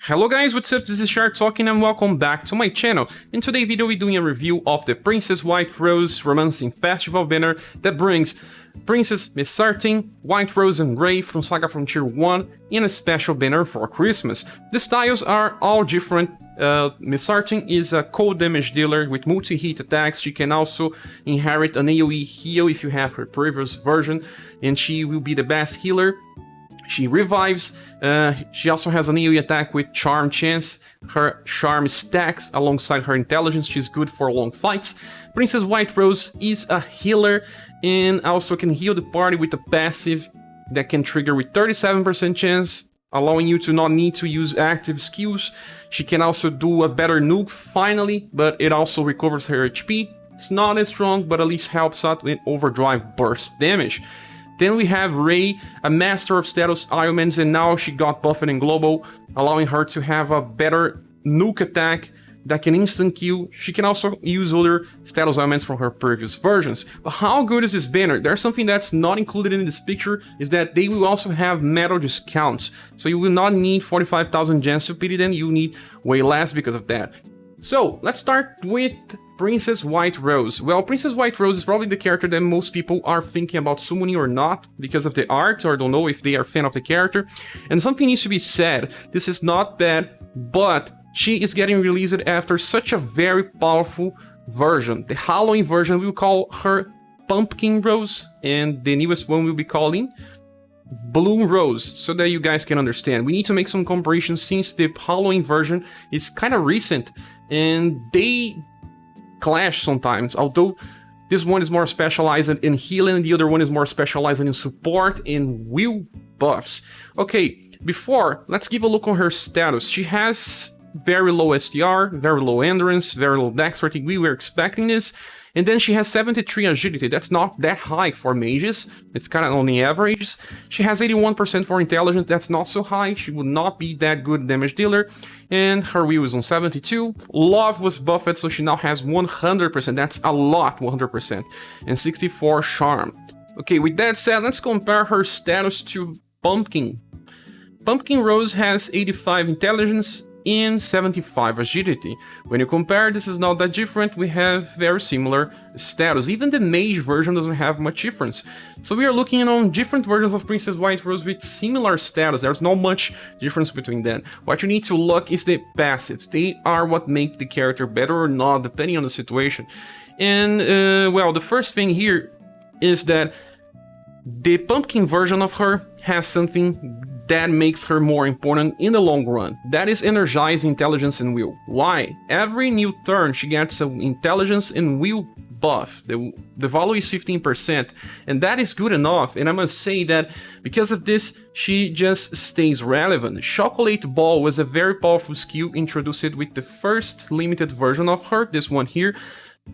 Hello guys, what's up? This is Shark talking and welcome back to my channel. In today's video we're doing a review of the Princess White Rose Romancing Festival banner that brings Princess Mesarthim, White Rose and Ray from SaGa Frontier 1 in a special banner for Christmas. The styles are all different. Mesarthim is a cold damage dealer with multi-hit attacks. She can also inherit an AoE heal if you have her previous version, and she will be the best healer. She revives. She also has an AoE attack with Charm Chance. Her Charm stacks alongside her intelligence. She's good for long fights. Princess White Rose is a healer and also can heal the party with a passive that can trigger with 37% chance, allowing you to not need to use active skills. She can also do a better nuke finally, but it also recovers her HP. It's not as strong, but at least helps out with overdrive burst damage. Then we have Ray, a master of status ailments, and now she got buffed in global, allowing her to have a better nuke attack that can instant kill. She can also use other status ailments from her previous versions. But how good is this banner? There's something that's not included in this picture, is that they will also have metal discounts. So you will not need 45,000 gems to pity them, you need way less because of that. So let's start with Princess White Rose. Well, Princess White Rose is probably the character that most people are thinking about summoning or not because of the art, or don't know if they are a fan of the character. And something needs to be said, this is not bad, but she is getting released after such a very powerful version. The Halloween version, we will call her Pumpkin Rose, and the newest one will be calling Blue Rose, so that you guys can understand. We need to make some comparisons since the Halloween version is kind of recent, and they clash sometimes, although this one is more specialized in healing, the other one is more specialized in support and will buffs. Okay, before, let's give a look on her status. She has very low STR, very low endurance, very low dexterity. We were expecting this. And then she has 73 agility. That's not that high for mages. It's kind of on the average. She has 81% for intelligence. That's not so high. She would not be that good damage dealer. And her will is on 72. Love was buffed, so she now has 100%. That's a lot, 100%. And 64 charm. Okay, with that said, let's compare her status to Pumpkin. Pumpkin Rose has 85 intelligence and 75 agility. When you compare, this is not that different. We have very similar status. Even the mage version doesn't have much difference. So we are looking on different versions of Princess White Rose with similar status. There's not much difference between them. What you need to look is the passives. They are what make the character better or not, depending on the situation. And well, the first thing here is that the Pumpkin version of her has something that makes her more important in the long run. That is energized intelligence and will. Why? Every new turn she gets an intelligence and will buff. The value is 15%, and that is good enough. And I must say that because of this, she just stays relevant. Chocolate Ball was a very powerful skill introduced with the first limited version of her, this one here,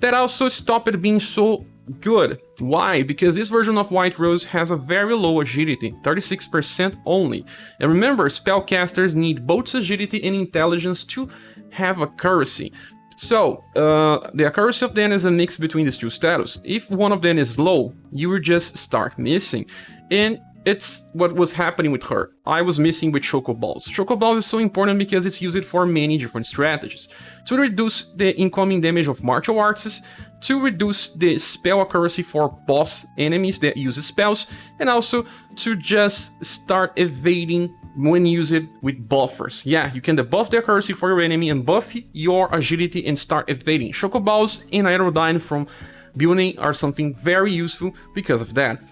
that also stopped being so good. Why? Because this version of White Rose has a very low agility, 36% only. And remember, spellcasters need both agility and intelligence to have accuracy. So, the accuracy of them is a mix between these two status. If one of them is low, you will just start missing. And it's what was happening with her. I was missing with Choco Balls. Choco Balls is so important because it's used for many different strategies. To reduce the incoming damage of martial arts, to reduce the spell accuracy for boss enemies that use spells, and also to just start evading when used with buffers. Yeah, you can debuff the accuracy for your enemy and buff your agility and start evading. Choco Balls and Aerodyne from Bustling are something very useful because of that.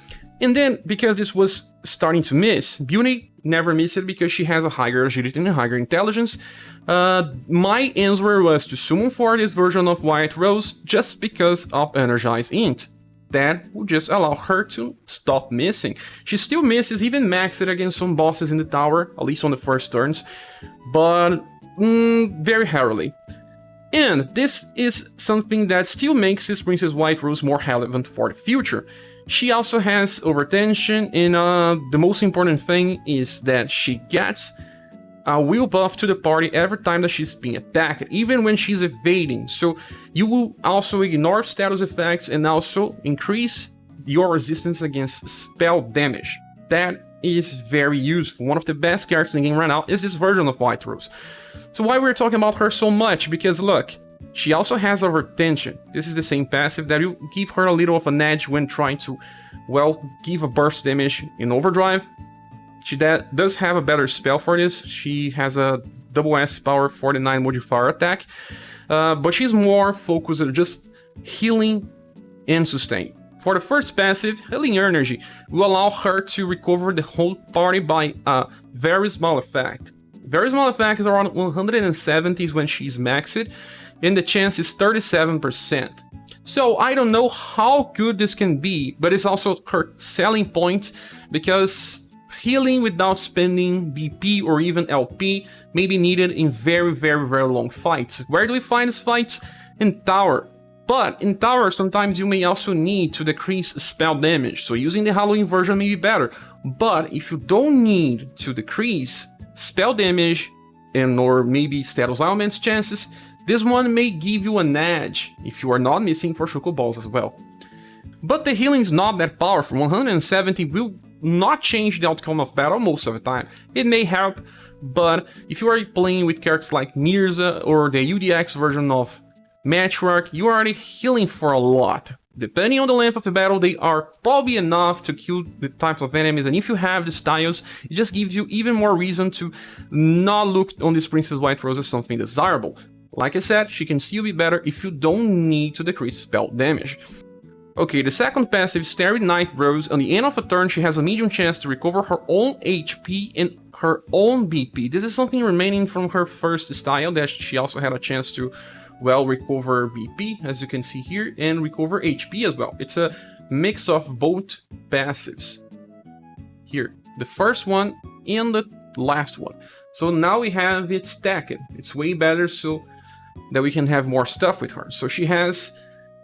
And then, because this was starting to miss, Beauty never missed it because she has a higher agility and a higher intelligence. My answer was to summon for this version of White Rose just because of Energized Int. That would just allow her to stop missing. She still misses, even maxed against some bosses in the tower, at least on the first turns, but very rarely. And this is something that still makes this Princess White Rose more relevant for the future. She also has overtension, and the most important thing is that she gets a will buff to the party every time that she's being attacked, even when she's evading. So you will also ignore status effects and also increase your resistance against spell damage. That is very useful. One of the best characters in the game right now is this version of White Rose. So why we're talking about her so much? Because look, she also has a retention. This is the same passive that will give her a little of an edge when trying to, well, give a burst damage in overdrive. She does have a better spell for this. She has a double S power 49 modifier attack, but she's more focused on just healing and sustain. For the first passive, Healing Energy will allow her to recover the whole party by a very small effect. Very small effect is around 170s when she's maxed, and the chance is 37%. So I don't know how good this can be, but it's also her selling point, because healing without spending BP or even LP may be needed in very long fights. Where do we find these fights? In tower. But in tower, sometimes you may also need to decrease spell damage, so using the Halloween version may be better. But if you don't need to decrease spell damage and or maybe status elements chances, this one may give you an edge if you are not missing for Choco Balls as well. But the healing is not that powerful. 170 will not change the outcome of battle most of the time. It may help, but if you are playing with characters like Mirza or the UDX version of Matchwork, you are already healing for a lot. Depending on the length of the battle, they are probably enough to kill the types of enemies, and if you have the styles, it just gives you even more reason to not look on this Princess White Rose as something desirable. Like I said, she can still be better if you don't need to decrease spell damage. Okay, the second passive, Starry Night Rose. On the end of a turn, she has a medium chance to recover her own HP and her own BP. This is something remaining from her first style, that she also had a chance to, well, recover BP, as you can see here, and recover HP as well. It's a mix of both passives. Here, the first one and the last one. So now we have it stacked. It's way better so that we can have more stuff with her. So she has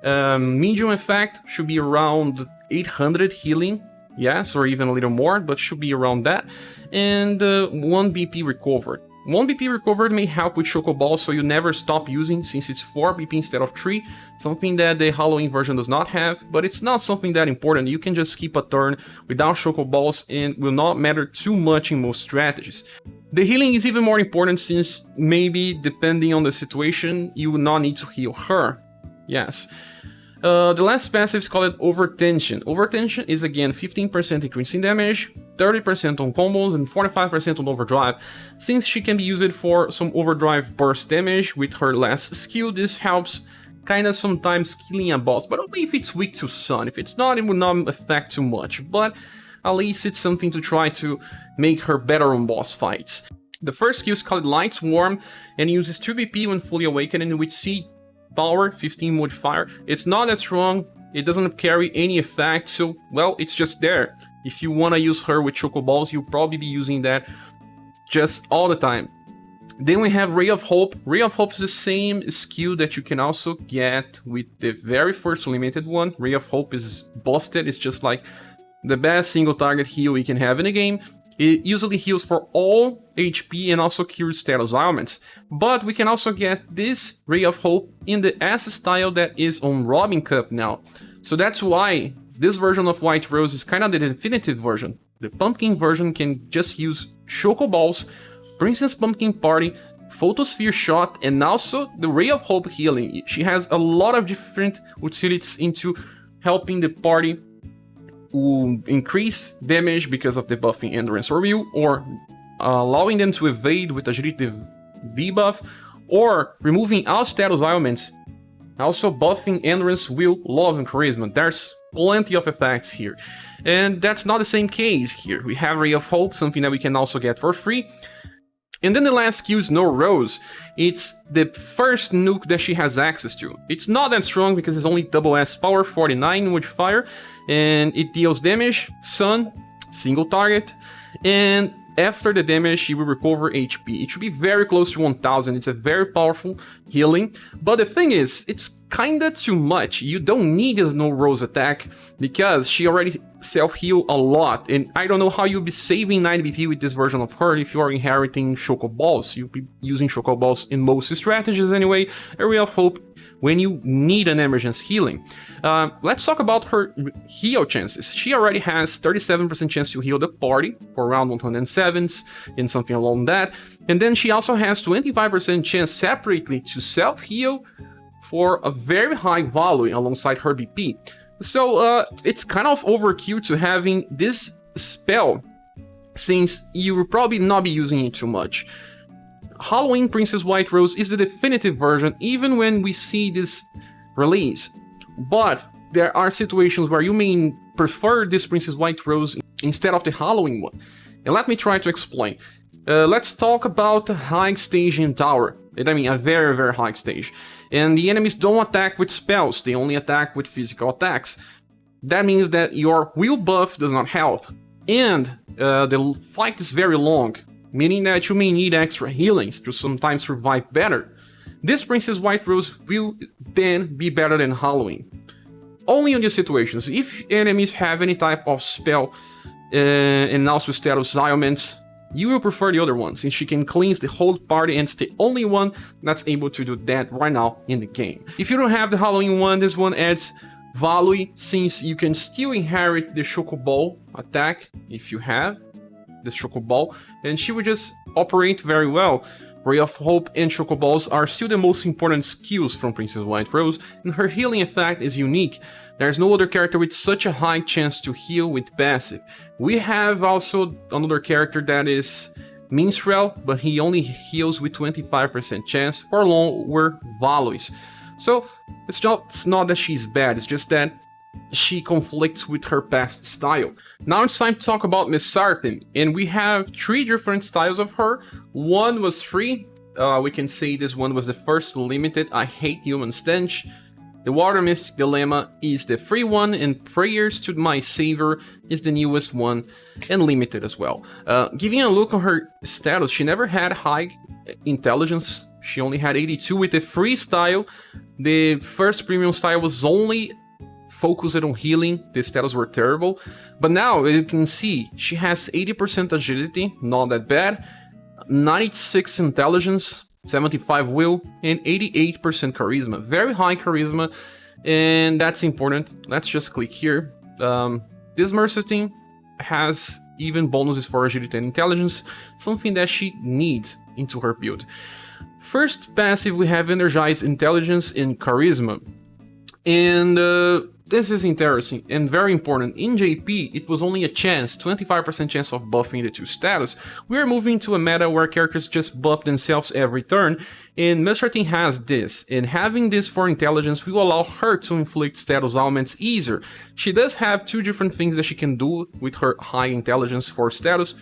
medium effect, should be around 800 healing, yes, or even a little more, but should be around that, and 1 BP recovered. 1 BP recovered may help with Choco Balls, so you never stop using, since it's 4 BP instead of 3, something that the Halloween version does not have, but it's not something that important. You can just skip a turn without Choco Balls and will not matter too much in most strategies. The healing is even more important, since maybe, depending on the situation, you will not need to heal her. Yes. The last passive is called Overtension. Overtension is again 15% increase in damage, 30% on combos, and 45% on overdrive. Since she can be used for some overdrive burst damage with her last skill, this helps kinda sometimes killing a boss, but only if it's weak to sun. If it's not, it will not affect too much, but at least it's something to try to make her better on boss fights. The first skill is called Light Swarm, and uses 2 BP when fully awakened, and with C power 15 modifier. It's not that strong, it doesn't carry any effect, so well, it's just there. If you want to use her with Choco Balls, you'll probably be using that just all the time. Then we have Ray of Hope. Ray of Hope is the same skill that you can also get with the very first limited one. Ray of Hope is busted, it's just like the best single target heal you can have in the game. It usually heals for all HP and also cures status ailments. But we can also get this Ray of Hope in the S style that is on Robin Cup now. So that's why this version of White Rose is kind of the definitive version. The Pumpkin version can just use Choco Balls, Princess Pumpkin Party, Photosphere Shot, and also the Ray of Hope healing. She has a lot of different utilities into helping the party increase damage because of the buffing endurance or will, or allowing them to evade with agility debuff, or removing all status ailments, also buffing endurance, will, love, and charisma. There's plenty of effects here, and that's not the same case here. We have Ray of Hope, something that we can also get for free. And then the last skill is No Rose. It's the first nuke that she has access to. It's not that strong because it's only double S power 49 with fire, and it deals damage, sun, single target, and after the damage she will recover HP. It should be very close to 1000, it's a very powerful healing, but the thing is, it's kinda too much. You don't need a Snow Rose attack because she already self-heal a lot, and I don't know how you'll be saving 9 BP with this version of her if you are inheriting Choco Balls. You'll be using Choco Balls in most strategies anyway, Area of Hope when you need an emergency healing. Let's talk about her heal chances. She already has 37% chance to heal the party for around 107s and something along that, and then she also has 25% chance separately to self-heal for a very high value alongside her BP. So it's kind of overkill to having this spell, since you will probably not be using it too much. Halloween Princess White Rose is the definitive version even when we see this release, but there are situations where you may prefer this Princess White Rose instead of the Halloween one, and let me try to explain. Let's talk about the high stage in tower. I mean, a very, very high stage. And the enemies don't attack with spells, they only attack with physical attacks. That means that your will buff does not help. And the fight is very long, meaning that you may need extra healings to sometimes survive better. This Princess White Rose will then be better than Halloween. Only in these situations. If enemies have any type of spell and also status ailments, you will prefer the other one, since she can cleanse the whole party and it's the only one that's able to do that right now in the game. If you don't have the Halloween one, this one adds value, since you can still inherit the Choco Ball attack if you have the Choco Ball, and she will just operate very well. Ray of Hope and Choco Balls are still the most important skills from Princess White Rose, and her healing effect is unique. There's no other character with such a high chance to heal with passive. We have also another character that is Minstrel, but he only heals with 25% chance for lower values. So it's not that she's bad, it's just that she conflicts with her past style. Now it's time to talk about Mesarthim, and we have 3 different styles of her. One was free, we can say this one was the first limited, I Hate Human Stench. The Water Mystic Dilemma is the free one, and Prayers to My Savior is the newest one, and limited as well. Giving a look on her status, she never had high intelligence, she only had 82 with the free style. The first premium style was only focused on healing, the status were terrible, but now you can see she has 80% agility, not that bad, 96 intelligence, 75 will, and 88% charisma. Very high charisma, and that's important. Let's just click here. This Mesarthim has even bonuses for agility and intelligence, something that she needs into her build. First passive, we have Energized Intelligence and Charisma. And this is interesting and very important. In JP, it was only a chance, 25% chance of buffing the 2 status. We are moving to a meta where characters just buff themselves every turn, and Mesarthim has this, and having this for intelligence will allow her to inflict status ailments easier. She does have 2 different things that she can do with her high intelligence for status,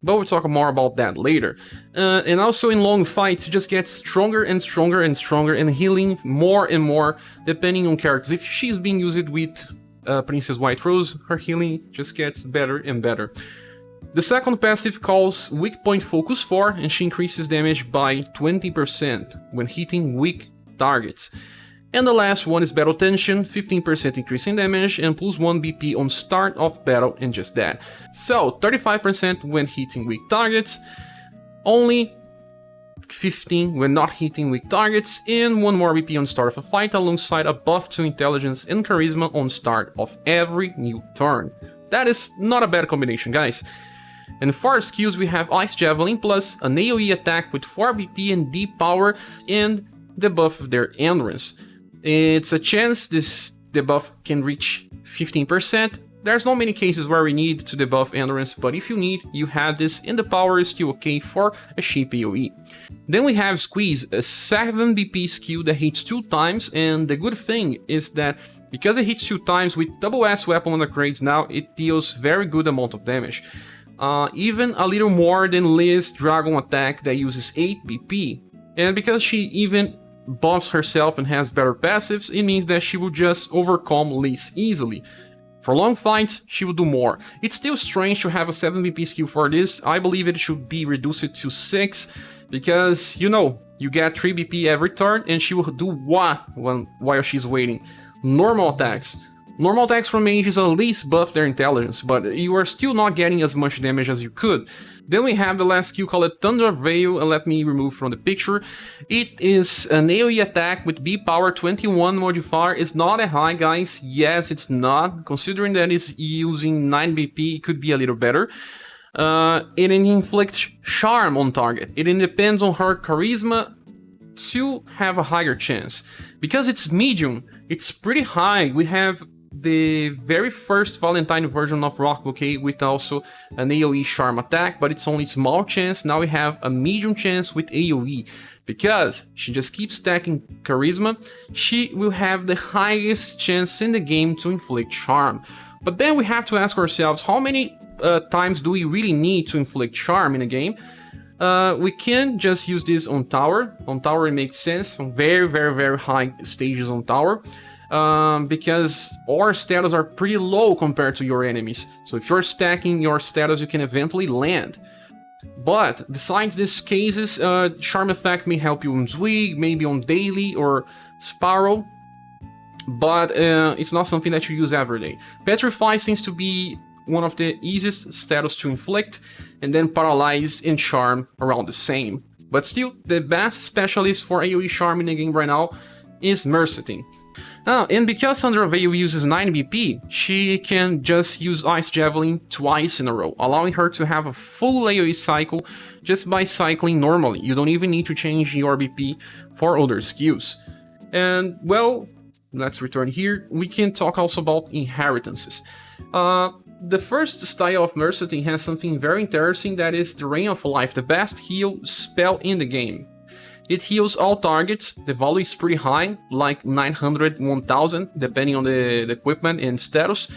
but we'll talk more about that later. And also in long fights, it just gets stronger and stronger and stronger, and healing more and more depending on characters. If she's being used with Princess White Rose, her healing just gets better and better. The second passive calls Weak Point Focus 4, and she increases damage by 20% when hitting weak targets. And the last one is Battle Tension, 15% increase in damage and plus 1 BP on start of battle, and just that. So 35% when hitting weak targets, only 15 when not hitting weak targets, and 1 more BP on start of a fight alongside a buff to intelligence and charisma on start of every new turn. That is not a bad combination, guys. And for our skills, we have Ice Javelin plus an AoE attack with 4 BP and deep power, and the buff of their endurance. It's a chance this debuff can reach 15%. There's not many cases where we need to debuff endurance, but if you need, you have this, and the power is still okay for a cheap AoE. Then we have Squeeze, a 7 BP skill that hits 2 times, and the good thing is that because it hits 2 times with double S weapon upgrades now, it deals very good amount of damage. Even a little more than Liz Dragon attack that uses 8 BP. And because she even buffs herself and has better passives, it means that she will just overcome Liz easily. For long fights, she will do more. It's still strange to have a 7 BP skill for this. I believe it should be reduced to 6, because, you know, You get 3 BP every turn, and she will do what while she's waiting? Normal attacks. Normal attacks from mages at least buff their intelligence, but you are still not getting as much damage as you could. Then we have the last skill called Thunder Veil, and let me remove from the picture. It is an AoE attack with B power 21 modifier. It's not that high, guys. Yes, it's not. Considering that it's using 9 BP, it could be a little better. It inflicts charm on target. It depends on her charisma to have a higher chance. Because it's medium, it's pretty high. We have the very first Valentine version of Rock Bouquet with also an AoE charm attack, but it's only small chance. Now we have a medium chance with AoE. Because she just keeps stacking charisma, she will have the highest chance in the game to inflict charm. But then we have to ask ourselves, how many times do we really need to inflict charm in a game? We can just use this on tower. On tower it makes sense, on very, very, very high stages on tower. Because our status are pretty low compared to your enemies. So if you're stacking your status, you can eventually land. But besides these cases, charm effect may help you on Zwig, maybe on daily or Sparrow. But it's not something that you use every day. Petrify seems to be one of the easiest status to inflict, and then Paralyze and Charm around the same. But still, the best specialist for AoE Charm in the game right now is Mesarthim. And because Thunder Veil uses 9 BP, she can just use Ice Javelin twice in a row, allowing her to have a full AoE cycle just by cycling normally. You don't even need to change your BP for other skills. And, well, let's return here. We can talk also about inheritances. The first style of Mesarthim has something very interesting, that is the Rain of Life, the best heal spell in the game. It heals all targets. The value is pretty high, like 900, 1000, depending on the equipment and status.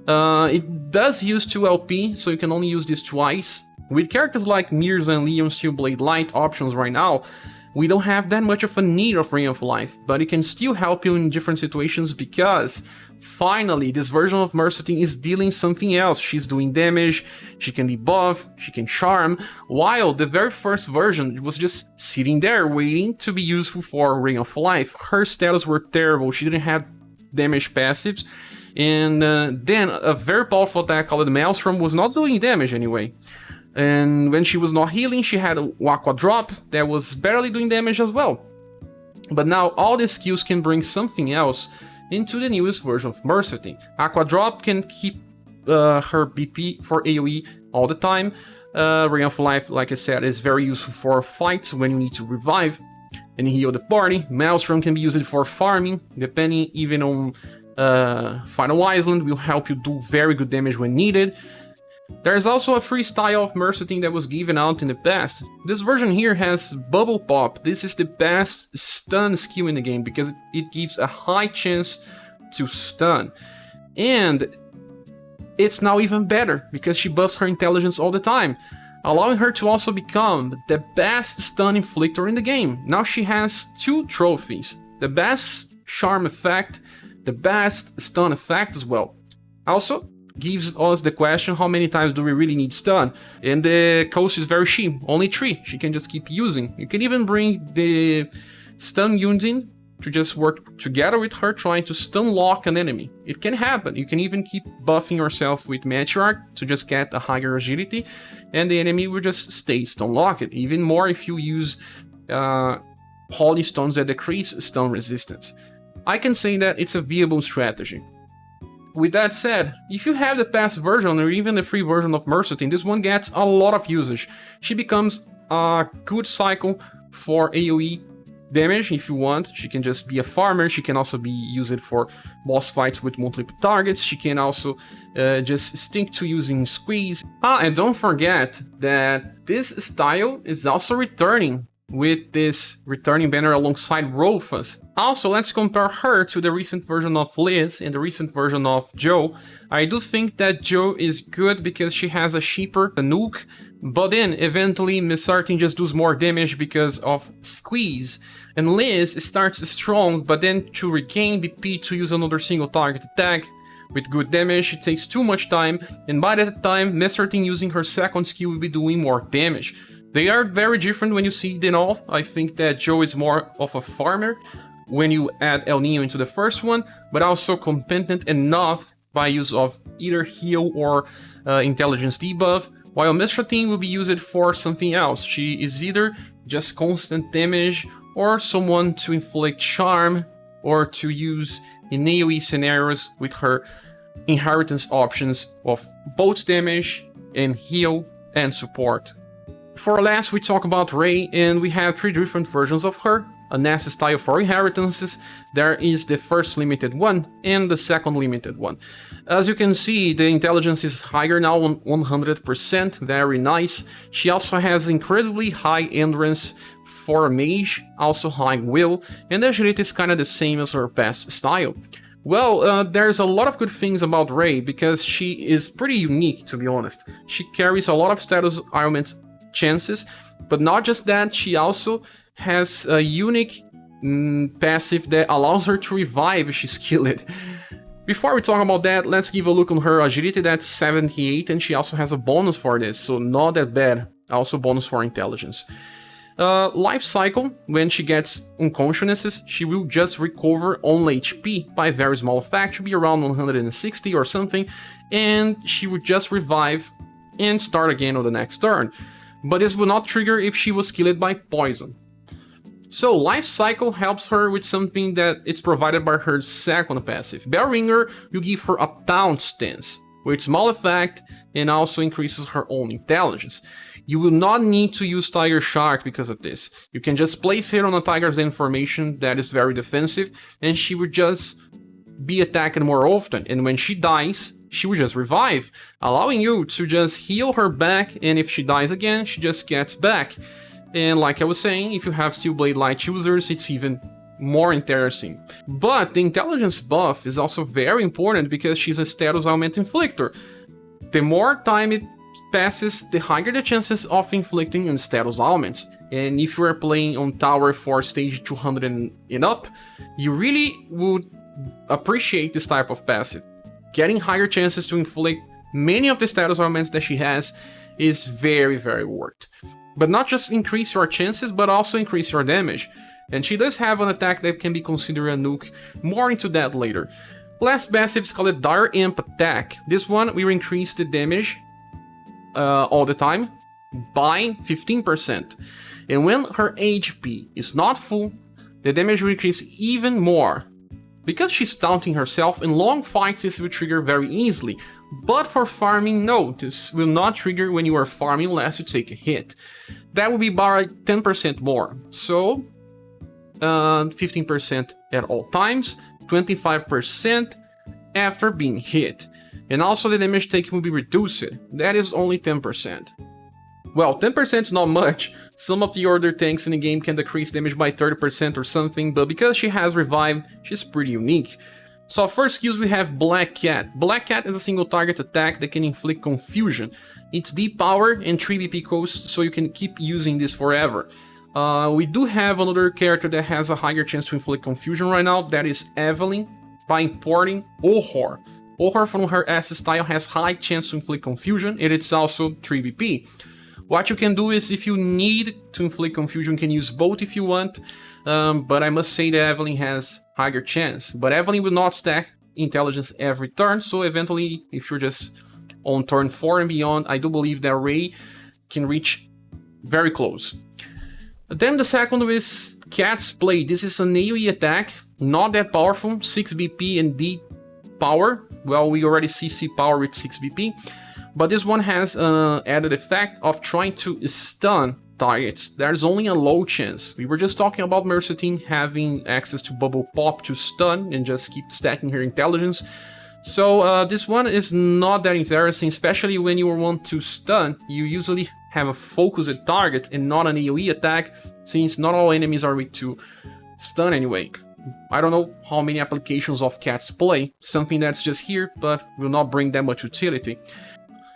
It does use 2 LP, so you can only use this twice. With characters like Mirza and Leon Steelblade Light options right now, we don't have that much of a need of Rain of Life, but it can still help you in different situations because finally this version of Mesarthim is dealing something else. She's doing damage, she can debuff, she can charm, while the very first version was just sitting there waiting to be useful for Rain of Life. Her status were terrible, she didn't have damage passives, and then a very powerful attack called the Maelstrom was not doing damage anyway. And when she was not healing, she had a Aqua Drop that was barely doing damage as well. But now all these skills can bring something else into the newest version of Mesarthim. Aqua Drop can keep her BP for AoE all the time. Ring of Life, like I said, is very useful for fights when you need to revive and heal the party. Maelstrom can be used for farming, depending even on Final Island, will help you do very good damage when needed. There's also a free style of Mesarthim that was given out in the past. This version here has Bubble Pop. This is the best stun skill in the game because it gives a high chance to stun. And it's now even better because she buffs her intelligence all the time, allowing her to also become the best stun inflictor in the game. Now she has 2 trophies, the best charm effect, the best stun effect as well. Also, gives us the question, how many times do we really need stun? And the cost is very cheap, only 3. She can just keep using. You can even bring the stun unit to just work together with her, trying to stun lock an enemy. It can happen. You can even keep buffing yourself with Matriarch to just get a higher agility, and the enemy will just stay stun locked. Even more if you use Holy Stones that decrease stun resistance. I can say that it's a viable strategy. With that said, if you have the past version or even the free version of Mesarthim, this one gets a lot of usage. She becomes a good cycle for AoE damage if you want. She can just be a farmer, she can also be used for boss fights with multiple targets, she can also just stick to using squeeze. And don't forget that this style is also returning with this returning banner alongside Rolfas. Also, let's compare her to the recent version of Liz and the recent version of Joe. I do think that Joe is good because she has a cheaper nuke, but then eventually Mesarthim just does more damage because of squeeze. And Liz starts strong, but then to regain BP to use another single target attack with good damage, it takes too much time, and by that time Mesarthim using her second skill will be doing more damage. They are very different when you see them all. I think that Joe is more of a farmer when you add El Nino into the first one, but also competent enough by use of either heal or intelligence debuff, while Mesarthim will be used for something else. She is either just constant damage, or someone to inflict charm, or to use in AoE scenarios with her inheritance options of both damage and heal and support. For last, we talk about Rei, and we have 3 different versions of her. A nasty style for inheritances, there is the first limited one and the second limited one. As you can see, the intelligence is higher now on 100%, very nice. She also has incredibly high endurance for a mage, also high will, and the agility is kinda the same as her past style. Well, there's a lot of good things about Rei, because she is pretty unique, to be honest. She carries a lot of status ailment chances, but not just that, she also has a unique passive that allows her to revive if she's killed. Before we talk about that, let's give a look on her agility. That's 78, and she also has a bonus for this, so not that bad. Also bonus for intelligence. Life cycle, when she gets unconsciousnesses, she will just recover only HP by a very small effect, should be around 160 or something, and she would just revive and start again on the next turn. But this will not trigger if she was killed by poison. So life cycle helps her with something that it's provided by her second passive. Bell Ringer will give her a taunt stance with small effect and also increases her own intelligence. You will not need to use Tiger Shark because of this. You can just place her on a Tiger's Den formation that is very defensive, and she would just be attacked more often, and when she dies, she will just revive, allowing you to just heal her back, and if she dies again, she just gets back. And like I was saying, if you have Steel Blade Light users, it's even more interesting. But the intelligence buff is also very important because she's a status augment inflictor. The more time it passes, the higher the chances of inflicting on status augments. And if you are playing on tower for stage 200 and up, you really would appreciate this type of passive. Getting higher chances to inflict many of the status augments that she has is very, very worth. But not just increase your chances, but also increase your damage. And she does have an attack that can be considered a nuke, more into that later. Last passive is called Dire Imp Attack. This one will increase the damage all the time by 15%. And when her HP is not full, the damage will increase even more. Because she's taunting herself, in long fights this will trigger very easily. But for farming, no, this will not trigger when you are farming unless you take a hit. That will be by 10% more. So, 15% at all times, 25% after being hit. And also the damage taken will be reduced. That is only 10%. Well, 10% is not much. Some of the other tanks in the game can decrease damage by 30% or something, but because she has Revive, she's pretty unique. So first skills we have Black Cat. Black Cat is a single target attack that can inflict confusion. It's deep power and 3 BP cost, so you can keep using this forever. We do have another character that has a higher chance to inflict confusion right now, that is Evelyn, by importing Ohor. Ohor from her S style has high chance to inflict confusion, and it's also 3 BP. What you can do is, if you need to inflict confusion, you can use both if you want, but I must say that Evelyn has higher chance. But Evelyn will not stack intelligence every turn, so eventually, if you're just on turn 4 and beyond, I do believe that Rei can reach very close. Then the second is Cat's Play. This is an AoE attack, not that powerful, 6 BP and D power. Well, we already see C power with 6 BP. But this one has an added effect of trying to stun targets. There's only a low chance. We were just talking about Mesarthim having access to Bubble Pop to stun and just keep stacking her intelligence. So this one is not that interesting, especially when you want to stun. You usually have a focused target and not an AoE attack, since not all enemies are weak to stun anyway. I don't know how many applications of Cat's Play, something that's just here, but will not bring that much utility.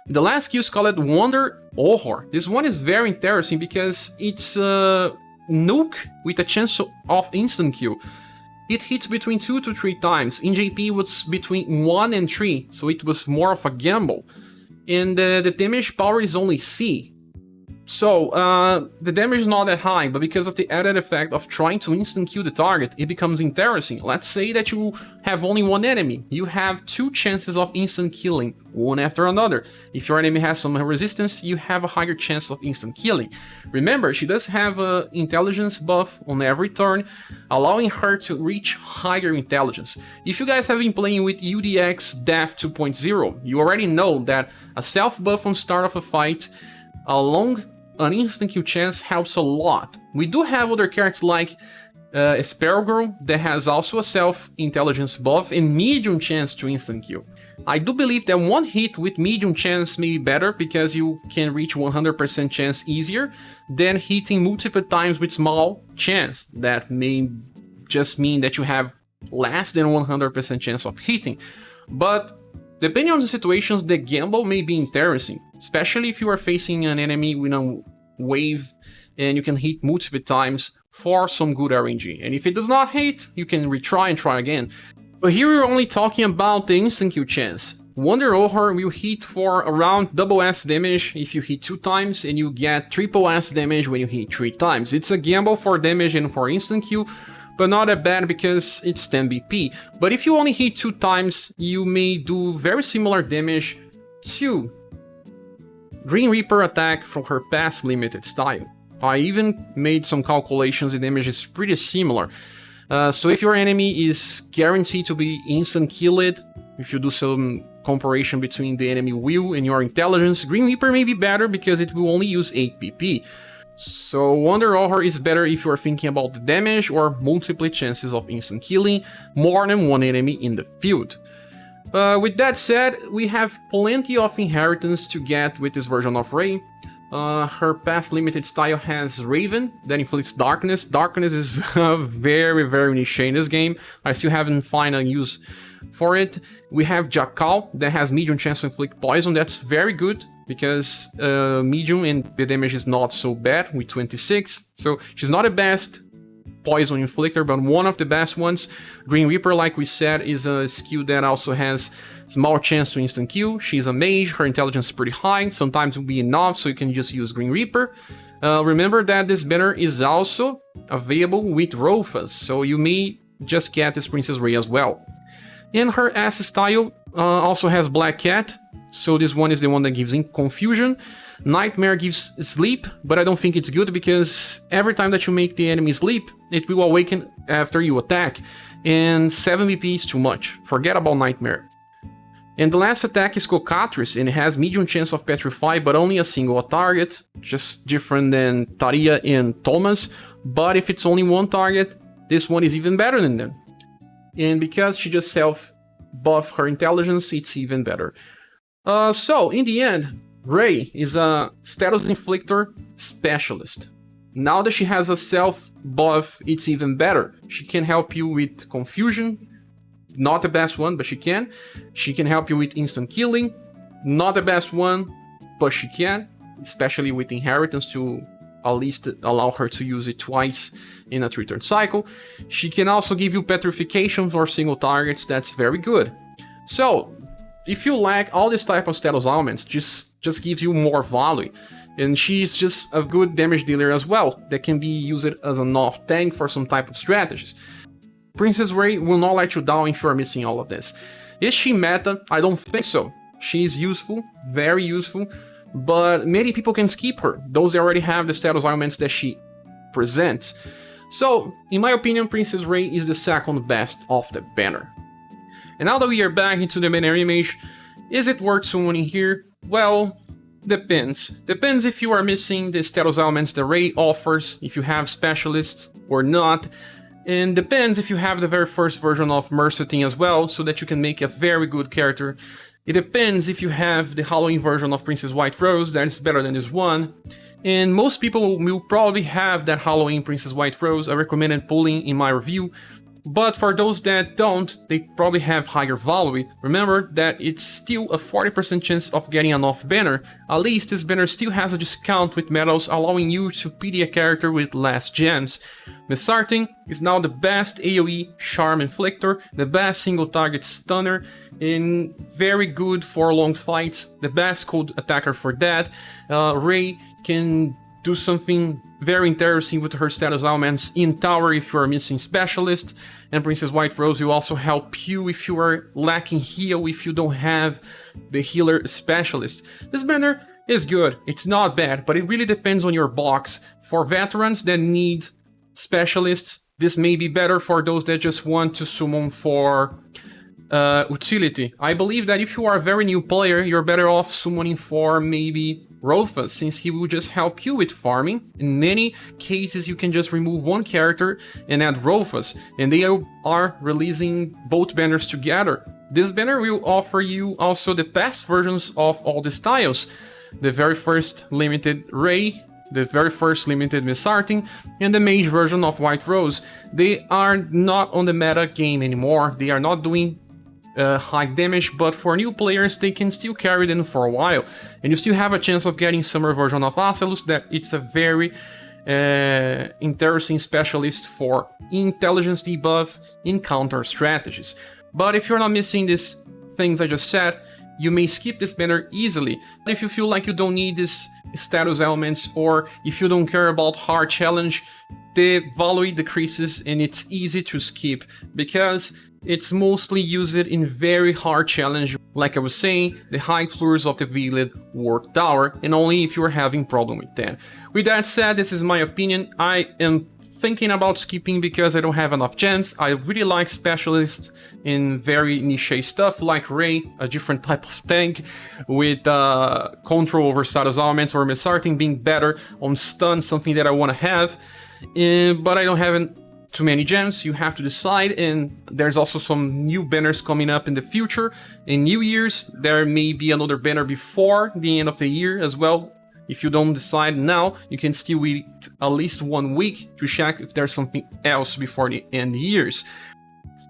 The last skill is called Wonder Ohor. This one is very interesting because it's a nuke with a chance of instant kill. It hits between 2 to 3 times. In JP it was between 1 and 3, so it was more of a gamble. And the damage power is only C. So, the damage is not that high, but because of the added effect of trying to instant kill the target, it becomes interesting. Let's say that you have only one enemy. You have 2 chances of instant killing, one after another. If your enemy has some resistance, you have a higher chance of instant killing. Remember, she does have an intelligence buff on every turn, allowing her to reach higher intelligence. If you guys have been playing with UDX Death 2.0, you already know that a self buff on start of a fight, along an instant kill chance, helps a lot. We do have other characters like ScherBR that has also a self-intelligence buff and medium chance to instant kill. I do believe that one hit with medium chance may be better because you can reach 100% chance easier than hitting multiple times with small chance. That may just mean that you have less than 100% chance of hitting. But depending on the situations, the gamble may be interesting, especially if you are facing an enemy with a wave and you can hit multiple times for some good RNG. And if it does not hit, you can retry and try again. But here we're only talking about the instant kill chance. Wonder Ohre will hit for around double S damage if you hit 2 times, and you get triple S damage when you hit 3 times. It's a gamble for damage and for instant kill, but not that bad because it's 10 BP. But if you only hit 2 times, you may do very similar damage to Green Reaper attack from her past limited style. I even made some calculations, the damage is pretty similar. So if your enemy is guaranteed to be instant killed, if you do some comparison between the enemy will and your intelligence, Green Reaper may be better because it will only use 8 PP. So Wonder Ohre is better if you are thinking about the damage or multiple chances of instant killing more than one enemy in the field. With that said, we have plenty of inheritance to get with this version of Rey. Her past limited style has Raven that inflicts darkness. Darkness is very niche in this game. I still haven't found a use for it. We have Jackal that has medium chance to inflict poison. That's very good because medium and the damage is not so bad with 26. So she's not the best poison inflictor, but one of the best ones. Green Reaper, like we said, is a skill that also has small chance to instant kill. She's a mage, her intelligence is pretty high, sometimes it will be enough, so you can just use Green Reaper. Remember that this banner is also available with Rofas, so you may just get this Princess Rey as well. And her S style also has Black Cat, so this one is the one that gives confusion. Nightmare gives sleep, but I don't think it's good because every time that you make the enemy sleep, it will awaken after you attack, and 7 BP is too much. Forget about Nightmare. And the last attack is Cockatrice, and it has medium chance of Petrify, but only a single target, just different than Taria and Thomas. But if it's only one target, this one is even better than them. And because she just self-buff her intelligence, it's even better. So, in the end, Rey is a status inflictor specialist. Now that she has a self-buff, it's even better. She can help you with confusion, not the best one, but she can. She can help you with instant killing, not the best one, but she can, especially with inheritance to at least allow her to use it twice in a 3-turn cycle. She can also give you petrifications or single targets, that's very good. So, if you lack all this type of status elements, just gives you more value. And she's just a good damage dealer as well, that can be used as an off tank for some type of strategies. Princess Rey will not let you down if you are missing all of this. Is she meta? I don't think so. She is useful, very useful, but many people can skip her, those that already have the status elements that she presents. So, in my opinion, Princess Rey is the second best of the banner. And now that we are back into the banner image, is it worth summoning here? Well, depends. Depends if you are missing the status elements the Rey offers, if you have specialists or not. And depends if you have the very first version of Mesarthim as well, so that you can make a very good character. It depends if you have the Halloween version of Princess White Rose, that is better than this one. And most people will probably have that Halloween Princess White Rose, I recommended pulling in my review. But for those that don't, they probably have higher value. Remember that it's still a 40% chance of getting an off banner. At least this banner still has a discount with medals, allowing you to PD a character with less gems. Mesarthim is now the best AoE charm inflictor, the best single target stunner, and very good for long fights, the best cold attacker for that. Rey can do something very interesting with her status elements in tower if you are missing specialist, and Princess White Rose will also help you if you are lacking heal, if you don't have the healer specialist. This banner is good, it's not bad, but it really depends on your box. For veterans that need specialists, this may be better. For those that just want to summon for utility, I believe that if you are a very new player, you're better off summoning for maybe Rofus, since he will just help you with farming. In many cases, you can just remove one character and add Rofus, and they are releasing both banners together. This banner will offer you also the past versions of all the styles. The very first limited Ray, the very first limited Mesarthim, and the mage version of White Rose. They are not on the meta game anymore, they are not doing high damage, but for new players they can still carry them for a while, and you still have a chance of getting summer version of Acelus. That it's a very interesting specialist for intelligence debuff in counter strategies. But if you're not missing these things I just said, you may skip this banner easily. If you feel like you don't need these status elements, or if you don't care about hard challenge, the value decreases and it's easy to skip, because it's mostly used in very hard challenge, like I was saying, the high floors of the Village Ward Tower, and only if you're having problem with that. With that said, this is my opinion. I am thinking about skipping because I don't have enough gems. I really like specialists in very niche stuff like Ray, a different type of tank with control over status elements, or Mesarthim being better on stun, something that I want to have, but I don't have too many gems. You have to decide, and there's also some new banners coming up in the future. In New Year's, there may be another banner before the end of the year as well. If you don't decide now, you can still wait at least 1 week to check if there's something else before the end of the years.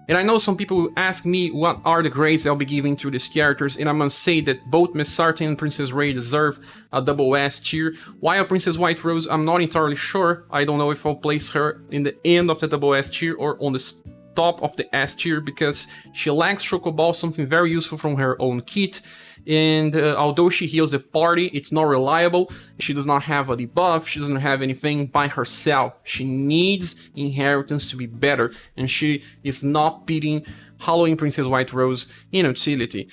And I know some people will ask me what are the grades I'll be giving to these characters, and I must say that both Mesarthim and Princess Ray deserve a double S tier, while Princess White Rose, I'm not entirely sure. I don't know if I'll place her in the end of the double S tier or on the top of the S tier, because she lacks Chocoball, something very useful from her own kit, and although she heals the party, it's not reliable. She does not have a debuff, she doesn't have anything by herself. She needs inheritance to be better, and she is not beating Halloween Princess White Rose in utility.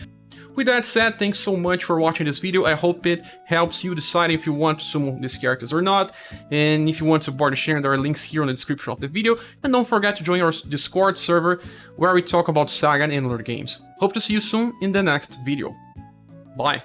With that said, thanks so much for watching this video. I hope it helps you decide if you want to summon these characters or not. And if you want to support the channel, there are links here in the description of the video. And don't forget to join our Discord server, where we talk about SaGa and other games. Hope to see you soon in the next video. Bye!